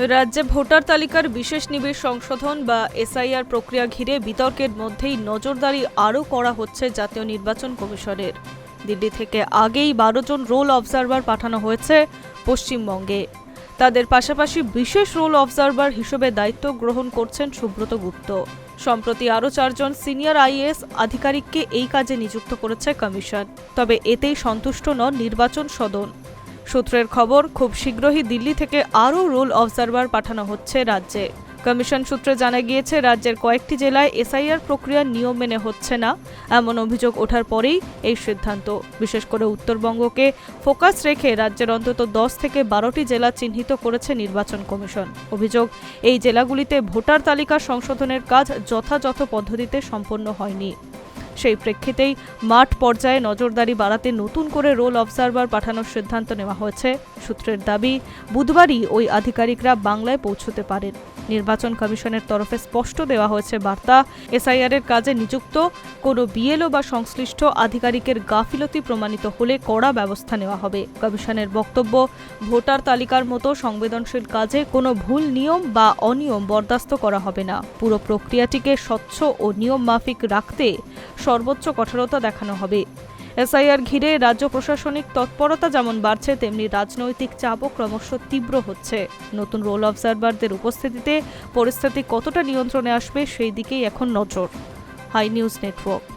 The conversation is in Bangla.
রাজ্যে ভোটার তালিকার বিশেষ নিবিড় সংশোধন বা এসআইআর প্রক্রিয়া ঘিরে বিতর্কের মধ্যেই নজরদারি আরও করা হচ্ছে জাতীয় নির্বাচন কমিশনের। দিল্লি থেকে আগেই 12 জন রোল অবজারভার পাঠানো হয়েছে পশ্চিমবঙ্গে। তাদের পাশাপাশি বিশেষ রোল অবজারভার হিসেবে দায়িত্ব গ্রহণ করছেন সুব্রত গুপ্ত। সম্প্রতি আরও 4 জন সিনিয়র আইএএস আধিকারিককে এই কাজে নিযুক্ত করেছে কমিশন। তবে এতেই সন্তুষ্ট নন নির্বাচন সদন। সূত্রের খবর, খুব শীঘ্রই দিল্লি থেকে আরও রোল অবজারভার পাঠানো হচ্ছে রাজ্যে। কমিশন সূত্রে জানা গিয়েছে, রাজ্যের কয়েকটি জেলায় এসআইআর প্রক্রিয়ার নিয়ম মেনে হচ্ছে না, এমন অভিযোগ ওঠার পরেই এই সিদ্ধান্ত। বিশেষ করে উত্তরবঙ্গকে ফোকাস রেখে রাজ্যের অন্তত 10 থেকে 12টি জেলা চিহ্নিত করেছে নির্বাচন কমিশন। অভিযোগ, এই জেলাগুলিতে ভোটার তালিকা সংশোধনের কাজ যথাযথ পদ্ধতিতে সম্পন্ন হয়নি। সেই প্রেক্ষিতেই মাঠ পর্যায়ে নজরদারি বাড়াতে নতুন করে রোল অবজারভার পাঠানোর সিদ্ধান্ত নেওয়া হয়েছে। সূত্রের দাবি, বুধবারই ওই আধিকারিকরা বাংলায় পৌঁছতে পারেন। নির্বাচন কমিশনের তরফে স্পষ্ট দেওয়া হয়েছে বার্তা, এসআইআরের কাজে নিযুক্ত কোনো বিএলও বা সংশ্লিষ্ট আধিকারিকের গাফিলতি প্রমাণিত হলে কড়া ব্যবস্থা নেওয়া হবে। কমিশনের বক্তব্য, ভোটার তালিকার মতো সংবেদনশীল কাজে কোনো ভুল নিয়ম বা অনিয়ম বরদাস্ত করা হবে না। পুরো প্রক্রিয়াটিকে স্বচ্ছ ও নিয়ম মাফিক রাখতে সর্বোচ্চ কঠোরতা দেখানো হবে। এসআইআর ঘিরে রাজ্য প্রশাসনিক তৎপরতা যেমন বাড়ছে, তেমনি রাজনৈতিক চাপও ক্রমশ তীব্র হচ্ছে। নতুন রোল অবজারভারদের উপস্থিতিতে পরিস্থিতি কতটা নিয়ন্ত্রণে আসবে সেই দিকেই এখন নজর। Hi News network.